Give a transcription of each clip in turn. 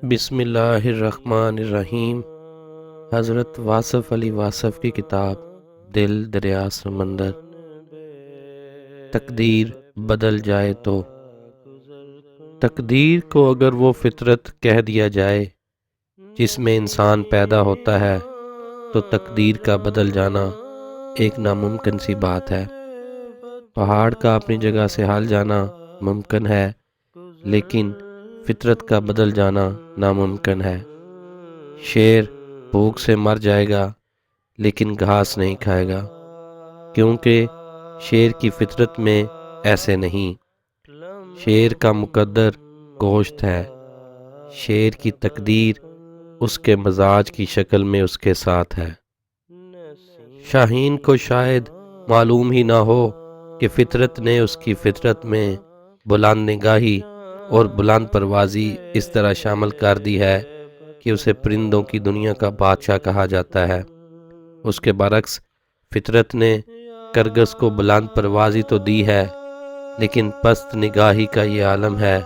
بسم اللہ الرحمن الرحیم۔ حضرت واصف علی واصف کی کتاب دل دریا سمندر۔ تقدیر بدل جائے تو تقدیر کو اگر وہ فطرت کہہ دیا جائے جس میں انسان پیدا ہوتا ہے تو تقدیر کا بدل جانا ایک ناممکن سی بات ہے۔ پہاڑ کا اپنی جگہ سے ہل جانا ممکن ہے، لیکن فطرت کا بدل جانا ناممکن ہے۔ شیر بھوک سے مر جائے گا لیکن گھاس نہیں کھائے گا، کیونکہ شیر کی فطرت میں ایسے نہیں۔ شیر کا مقدر گوشت ہے، شیر کی تقدیر اس کے مزاج کی شکل میں اس کے ساتھ ہے۔ شاہین کو شاید معلوم ہی نہ ہو کہ فطرت نے اس کی فطرت میں بلند نگاہی اور بلند پروازی اس طرح شامل کر دی ہے کہ اسے پرندوں کی دنیا کا بادشاہ کہا جاتا ہے۔ اس کے برعکس فطرت نے کرگس کو بلند پروازی تو دی ہے، لیکن پست نگاہی کا یہ عالم ہے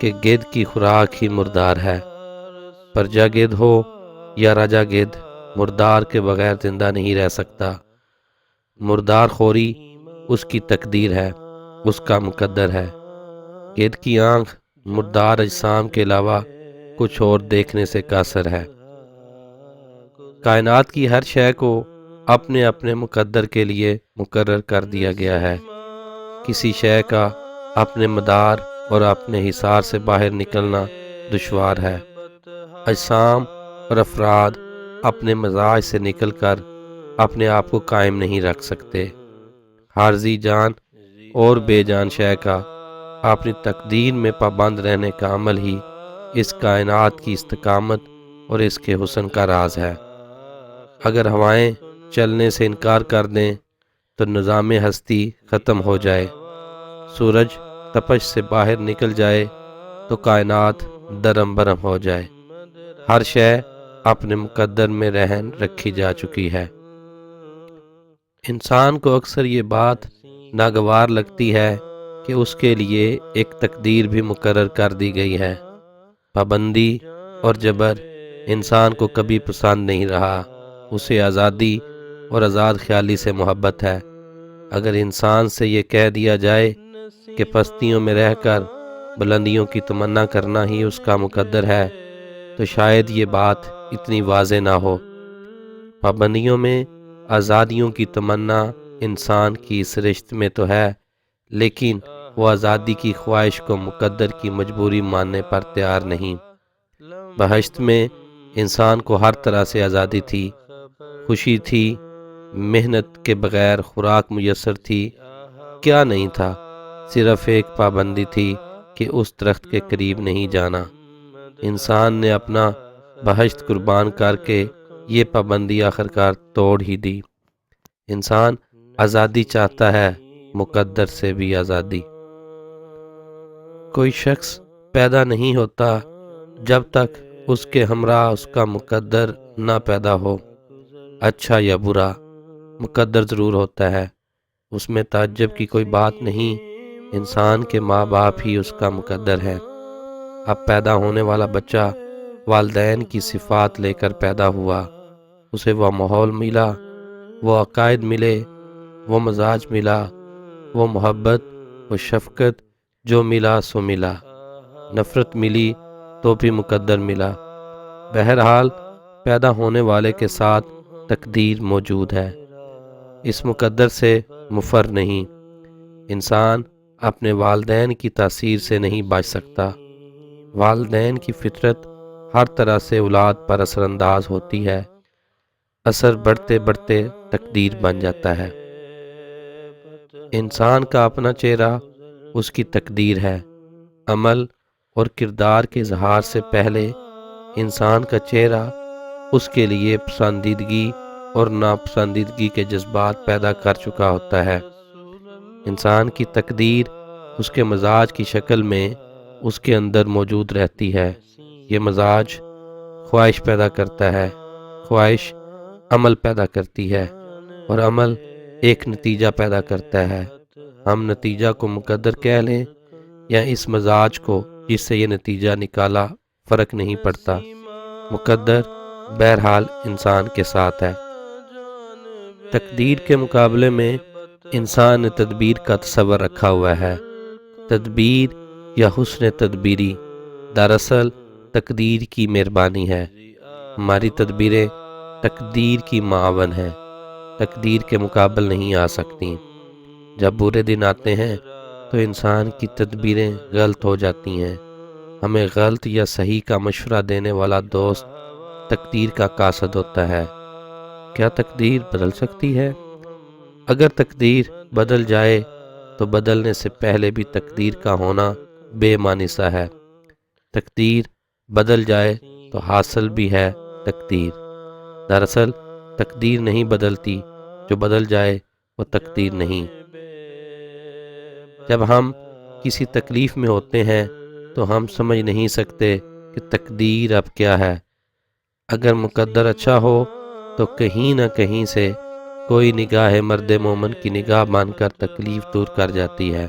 کہ گدھ کی خوراک ہی مردار ہے۔ پرجا گدھ ہو یا راجا گدھ، مردار کے بغیر زندہ نہیں رہ سکتا۔ مردار خوری اس کی تقدیر ہے، اس کا مقدر ہے۔ گدھ کی آنکھ مردار اجسام کے علاوہ کچھ اور دیکھنے سے قاصر ہے۔ کائنات کی ہر شے کو اپنے اپنے مقدر کے لیے مقرر کر دیا گیا ہے۔ کسی شے کا اپنے مدار اور اپنے حصار سے باہر نکلنا دشوار ہے۔ اجسام اور افراد اپنے مزاج سے نکل کر اپنے آپ کو قائم نہیں رکھ سکتے۔ عارضی جان اور بے جان شے کا اپنی تقدیر میں پابند رہنے کا عمل ہی اس کائنات کی استقامت اور اس کے حسن کا راز ہے۔ اگر ہوائیں چلنے سے انکار کر دیں تو نظام ہستی ختم ہو جائے، سورج تپش سے باہر نکل جائے تو کائنات درم برم ہو جائے۔ ہر شے اپنے مقدر میں رہن رکھی جا چکی ہے۔ انسان کو اکثر یہ بات ناگوار لگتی ہے کہ اس کے لیے ایک تقدیر بھی مقرر کر دی گئی ہے۔ پابندی اور جبر انسان کو کبھی پسند نہیں رہا۔ اسے آزادی اور آزاد خیالی سے محبت ہے۔ اگر انسان سے یہ کہہ دیا جائے کہ پستیوں میں رہ کر بلندیوں کی تمنا کرنا ہی اس کا مقدر ہے تو شاید یہ بات اتنی واضح نہ ہو۔ پابندیوں میں آزادیوں کی تمنا انسان کی اس رشت میں تو ہے، لیکن وہ آزادی کی خواہش کو مقدر کی مجبوری ماننے پر تیار نہیں۔ بہشت میں انسان کو ہر طرح سے آزادی تھی، خوشی تھی، محنت کے بغیر خوراک میسر تھی۔ کیا نہیں تھا؟ صرف ایک پابندی تھی کہ اس درخت کے قریب نہیں جانا۔ انسان نے اپنا بہشت قربان کر کے یہ پابندی آخرکار توڑ ہی دی۔ انسان آزادی چاہتا ہے، مقدر سے بھی آزادی۔ کوئی شخص پیدا نہیں ہوتا جب تک اس کے ہمراہ اس کا مقدر نہ پیدا ہو۔ اچھا یا برا، مقدر ضرور ہوتا ہے، اس میں تعجب کی کوئی بات نہیں۔ انسان کے ماں باپ ہی اس کا مقدر ہے۔ اب پیدا ہونے والا بچہ والدین کی صفات لے کر پیدا ہوا، اسے وہ ماحول ملا، وہ عقائد ملے، وہ مزاج ملا، وہ محبت، وہ شفقت، جو ملا سو ملا۔ نفرت ملی تو بھی مقدر ملا۔ بہرحال پیدا ہونے والے کے ساتھ تقدیر موجود ہے، اس مقدر سے مفر نہیں۔ انسان اپنے والدین کی تاثیر سے نہیں بچ سکتا۔ والدین کی فطرت ہر طرح سے اولاد پر اثر انداز ہوتی ہے، اثر بڑھتے بڑھتے تقدیر بن جاتا ہے۔ انسان کا اپنا چہرہ اس کی تقدیر ہے۔ عمل اور کردار کے اظہار سے پہلے انسان کا چہرہ اس کے لیے پسندیدگی اور ناپسندیدگی کے جذبات پیدا کر چکا ہوتا ہے۔ انسان کی تقدیر اس کے مزاج کی شکل میں اس کے اندر موجود رہتی ہے۔ یہ مزاج خواہش پیدا کرتا ہے، خواہش عمل پیدا کرتی ہے، اور عمل ایک نتیجہ پیدا کرتا ہے۔ ہم نتیجہ کو مقدر کہہ لیں یا اس مزاج کو جس سے یہ نتیجہ نکالا فرق نہیں پڑتا، مقدر بہرحال انسان کے ساتھ ہے۔ تقدیر کے مقابلے میں انسان نے تدبیر کا تصور رکھا ہوا ہے۔ تدبیر یا حسن تدبیری دراصل تقدیر کی مہربانی ہے۔ ہماری تدبیریں تقدیر کی معاون ہیں، تقدیر کے مقابل نہیں آ سکتی۔ جب برے دن آتے ہیں تو انسان کی تدبیریں غلط ہو جاتی ہیں۔ ہمیں غلط یا صحیح کا مشورہ دینے والا دوست تقدیر کا قاصد ہوتا ہے۔ کیا تقدیر بدل سکتی ہے؟ اگر تقدیر بدل جائے تو بدلنے سے پہلے بھی تقدیر کا ہونا بے معنی سا ہے۔ تقدیر بدل جائے تو حاصل بھی ہے تقدیر۔ دراصل تقدیر نہیں بدلتی، جو بدل جائے وہ تقدیر نہیں۔ جب ہم کسی تکلیف میں ہوتے ہیں تو ہم سمجھ نہیں سکتے کہ تقدیر اب کیا ہے۔ اگر مقدر اچھا ہو تو کہیں نہ کہیں سے کوئی نگاہ مرد مومن کی نگاہ مان کر تکلیف دور کر جاتی ہے۔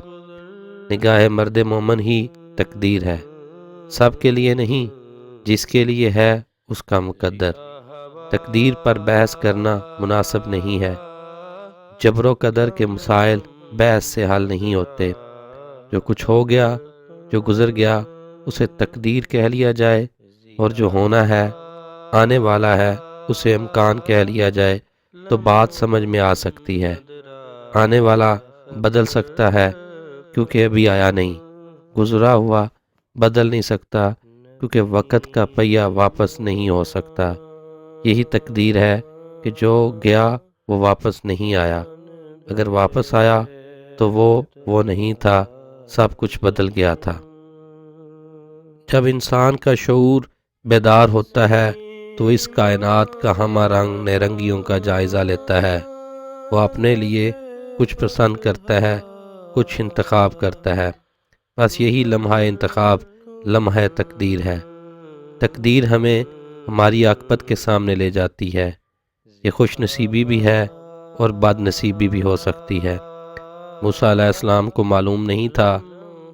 نگاہ مرد مومن ہی تقدیر ہے، سب کے لیے نہیں، جس کے لیے ہے اس کا مقدر۔ تقدیر پر بحث کرنا مناسب نہیں ہے۔ جبر و قدر کے مسائل بحث سے حل نہیں ہوتے۔ جو کچھ ہو گیا، جو گزر گیا، اسے تقدیر کہہ لیا جائے، اور جو ہونا ہے، آنے والا ہے، اسے امکان کہہ لیا جائے تو بات سمجھ میں آ سکتی ہے۔ آنے والا بدل سکتا ہے کیونکہ ابھی آیا نہیں، گزرا ہوا بدل نہیں سکتا کیونکہ وقت کا پہیہ واپس نہیں ہو سکتا۔ یہی تقدیر ہے کہ جو گیا وہ واپس نہیں آیا، اگر واپس آیا تو وہ نہیں تھا، سب کچھ بدل گیا تھا۔ جب انسان کا شعور بیدار ہوتا ہے تو اس کائنات کا ہمہ رنگ نرنگیوں کا جائزہ لیتا ہے۔ وہ اپنے لیے کچھ پسند کرتا ہے، کچھ انتخاب کرتا ہے۔ بس یہی لمحہ انتخاب لمحہ تقدیر ہے۔ تقدیر ہمیں ہماری عاقبت کے سامنے لے جاتی ہے۔ یہ خوش نصیبی بھی ہے اور بد نصیبی بھی ہو سکتی ہے۔ موسیٰ علیہ السلام کو معلوم نہیں تھا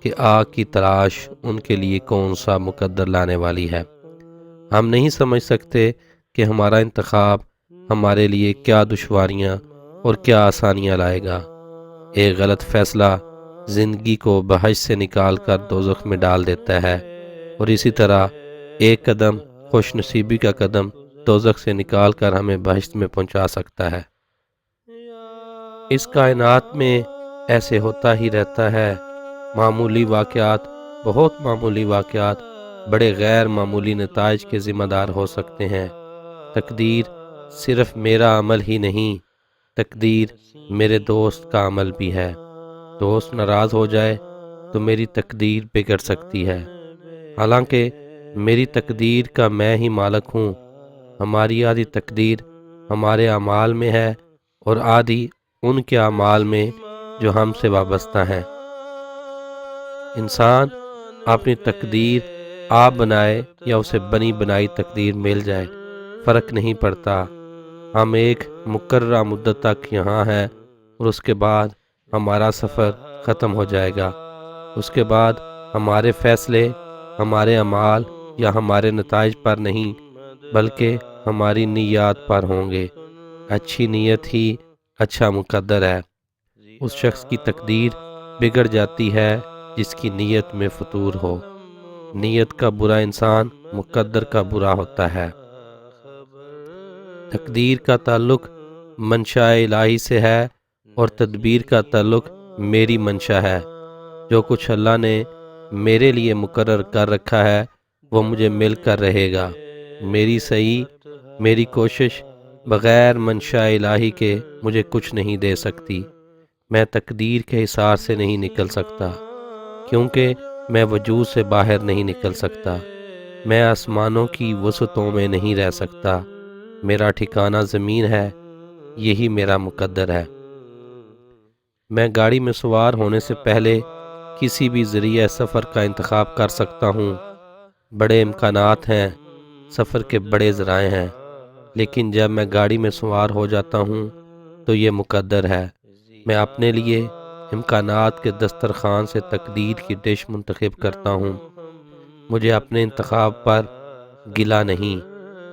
کہ آگ کی تلاش ان کے لیے کون سا مقدر لانے والی ہے۔ ہم نہیں سمجھ سکتے کہ ہمارا انتخاب ہمارے لیے کیا دشواریاں اور کیا آسانیاں لائے گا۔ ایک غلط فیصلہ زندگی کو بہشت سے نکال کر دوزخ میں ڈال دیتا ہے، اور اسی طرح ایک قدم خوش نصیبی کا قدم دوزخ سے نکال کر ہمیں بہشت میں پہنچا سکتا ہے۔ اس کائنات میں ایسے ہوتا ہی رہتا ہے۔ معمولی واقعات، بہت معمولی واقعات بڑے غیر معمولی نتائج کے ذمہ دار ہو سکتے ہیں۔ تقدیر صرف میرا عمل ہی نہیں، تقدیر میرے دوست کا عمل بھی ہے۔ دوست ناراض ہو جائے تو میری تقدیر بگڑ سکتی ہے، حالانکہ میری تقدیر کا میں ہی مالک ہوں۔ ہماری آدھی تقدیر ہمارے اعمال میں ہے اور آدھی ان کے اعمال میں جو ہم سے وابستہ ہیں۔ انسان اپنی تقدیر آپ بنائے یا اسے بنی بنائی تقدیر مل جائے، فرق نہیں پڑتا۔ ہم ایک مقررہ مدت تک یہاں ہیں اور اس کے بعد ہمارا سفر ختم ہو جائے گا۔ اس کے بعد ہمارے فیصلے ہمارے اعمال یا ہمارے نتائج پر نہیں، بلکہ ہماری نیات پر ہوں گے۔ اچھی نیت ہی اچھا مقدر ہے۔ اس شخص کی تقدیر بگڑ جاتی ہے جس کی نیت میں فطور ہو۔ نیت کا برا انسان مقدر کا برا ہوتا ہے۔ تقدیر کا تعلق منشاء الہی سے ہے اور تدبیر کا تعلق میری منشا ہے۔ جو کچھ اللہ نے میرے لیے مقرر کر رکھا ہے وہ مجھے مل کر رہے گا۔ میری صحیح، میری کوشش بغیر منشاء الہی کے مجھے کچھ نہیں دے سکتی۔ میں تقدیر کے حصار سے نہیں نکل سکتا، کیونکہ میں وجود سے باہر نہیں نکل سکتا۔ میں آسمانوں کی وسعتوں میں نہیں رہ سکتا۔ میرا ٹھکانہ زمین ہے، یہی میرا مقدر ہے۔ میں گاڑی میں سوار ہونے سے پہلے کسی بھی ذریعہ سفر کا انتخاب کر سکتا ہوں۔ بڑے امکانات ہیں، سفر کے بڑے ذرائع ہیں، لیکن جب میں گاڑی میں سوار ہو جاتا ہوں تو یہ مقدر ہے۔ میں اپنے لیے امکانات کے دسترخوان سے تقدیر کی ڈش منتخب کرتا ہوں۔ مجھے اپنے انتخاب پر گلہ نہیں،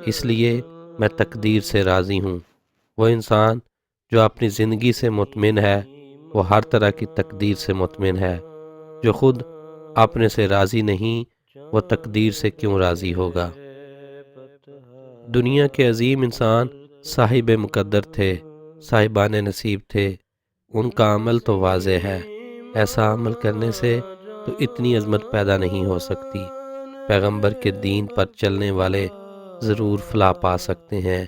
اس لیے میں تقدیر سے راضی ہوں۔ وہ انسان جو اپنی زندگی سے مطمئن ہے وہ ہر طرح کی تقدیر سے مطمئن ہے۔ جو خود اپنے سے راضی نہیں وہ تقدیر سے کیوں راضی ہوگا؟ دنیا کے عظیم انسان صاحب مقدر تھے، صاحبان نصیب تھے، ان کا عمل تو واضح ہے۔ ایسا عمل کرنے سے تو اتنی عظمت پیدا نہیں ہو سکتی۔ پیغمبر کے دین پر چلنے والے ضرور فلاح پا سکتے ہیں،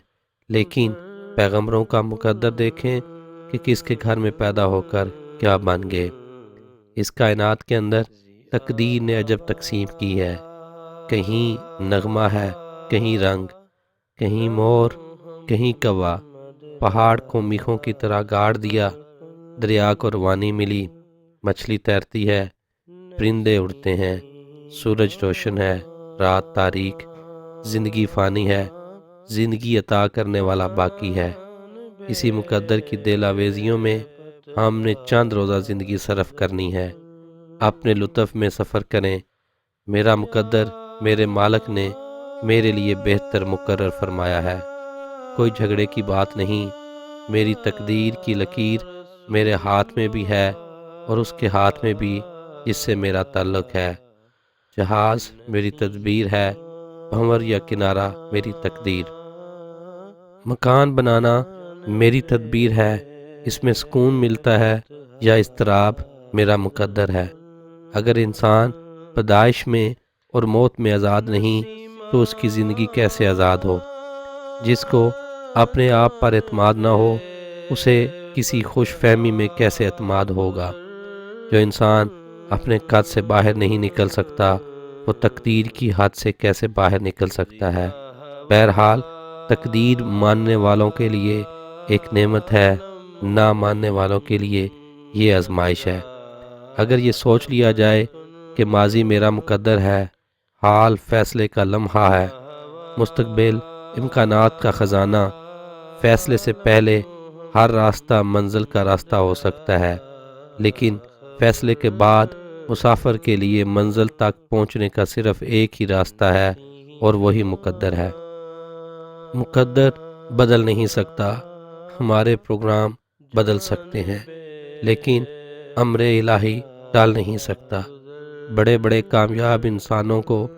لیکن پیغمبروں کا مقدر دیکھیں کہ کس کے گھر میں پیدا ہو کر کیا بن گئے۔ اس کائنات کے اندر تقدیر نے عجب تقسیم کی ہے، کہیں نغمہ ہے، کہیں رنگ، کہیں مور، کہیں کوا۔ پہاڑ کو میخوں کی طرح گاڑ دیا، دریا کو روانی ملی، مچھلی تیرتی ہے، پرندے اڑتے ہیں، سورج روشن ہے، رات تاریک، زندگی فانی ہے، زندگی عطا کرنے والا باقی ہے۔ اسی مقدر کی دل آویزیوں میں ہم نے چند روزہ زندگی صرف کرنی ہے۔ اپنے لطف میں سفر کریں، میرا مقدر میرے مالک نے میرے لیے بہتر مقرر فرمایا ہے۔ کوئی جھگڑے کی بات نہیں، میری تقدیر کی لکیر میرے ہاتھ میں بھی ہے اور اس کے ہاتھ میں بھی جس سے میرا تعلق ہے۔ جہاز میری تدبیر ہے، بھنور یا کنارہ میری تقدیر۔ مکان بنانا میری تدبیر ہے، اس میں سکون ملتا ہے یا اضطراب میرا مقدر ہے۔ اگر انسان پیدائش میں اور موت میں آزاد نہیں تو اس کی زندگی کیسے آزاد ہو؟ جس کو اپنے آپ پر اعتماد نہ ہو اسے کسی خوش فہمی میں کیسے اعتماد ہوگا؟ جو انسان اپنے قد سے باہر نہیں نکل سکتا وہ تقدیر کی حد سے کیسے باہر نکل سکتا ہے؟ بہرحال تقدیر ماننے والوں کے لیے ایک نعمت ہے، نہ ماننے والوں کے لیے یہ آزمائش ہے۔ اگر یہ سوچ لیا جائے کہ ماضی میرا مقدر ہے، حال فیصلے کا لمحہ ہے، مستقبل امکانات کا خزانہ، فیصلے سے پہلے ہر راستہ منزل کا راستہ ہو سکتا ہے، لیکن فیصلے کے بعد مسافر کے لیے منزل تک پہنچنے کا صرف ایک ہی راستہ ہے اور وہی مقدر ہے۔ مقدر بدل نہیں سکتا، ہمارے پروگرام بدل سکتے ہیں، لیکن امر الہی ٹال نہیں سکتا۔ بڑے بڑے کامیاب انسانوں کو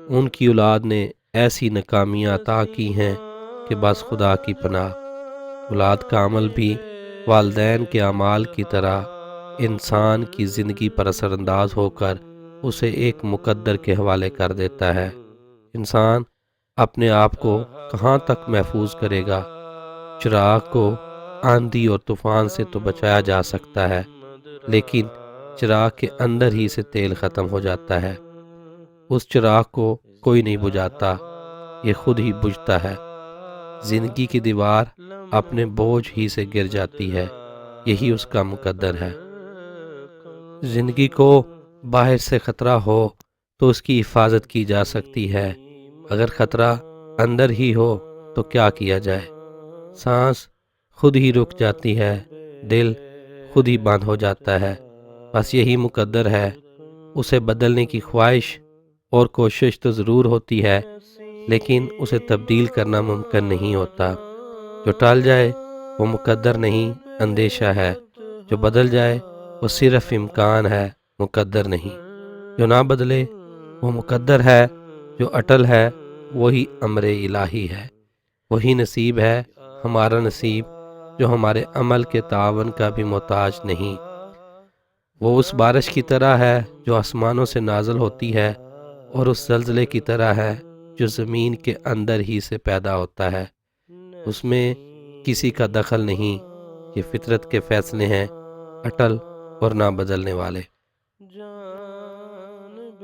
ان کی اولاد نے ایسی ناکامیاں عطا کی ہیں کہ بس خدا کی پناہ۔ اولاد کا عمل بھی والدین کے اعمال کی طرح انسان کی زندگی پر اثر انداز ہو کر اسے ایک مقدر کے حوالے کر دیتا ہے۔ انسان اپنے آپ کو کہاں تک محفوظ کرے گا؟ چراغ کو آندھی اور طوفان سے تو بچایا جا سکتا ہے، لیکن چراغ کے اندر ہی سے تیل ختم ہو جاتا ہے۔ اس چراغ کو کوئی نہیں بجھاتا، یہ خود ہی بجھتا ہے۔ زندگی کی دیوار اپنے بوجھ ہی سے گر جاتی ہے، یہی اس کا مقدر ہے۔ زندگی کو باہر سے خطرہ ہو تو اس کی حفاظت کی جا سکتی ہے، اگر خطرہ اندر ہی ہو تو کیا کیا جائے؟ سانس خود ہی رک جاتی ہے، دل خود ہی بند ہو جاتا ہے، بس یہی مقدر ہے۔ اسے بدلنے کی خواہش اور کوشش تو ضرور ہوتی ہے، لیکن اسے تبدیل کرنا ممکن نہیں ہوتا۔ جو ٹل جائے وہ مقدر نہیں، اندیشہ ہے۔ جو بدل جائے وہ صرف امکان ہے، مقدر نہیں۔ جو نہ بدلے وہ مقدر ہے، جو اٹل ہے وہی امر الہی ہے۔ وہی نصیب ہے ہمارا نصیب جو ہمارے عمل کے تعاون کا بھی محتاج نہیں۔ وہ اس بارش کی طرح ہے جو آسمانوں سے نازل ہوتی ہے اور اس زلزلے کی طرح ہے جو زمین کے اندر ہی سے پیدا ہوتا ہے۔ اس میں کسی کا دخل نہیں، یہ فطرت کے فیصلے ہیں، اٹل اور نہ بدلنے والے۔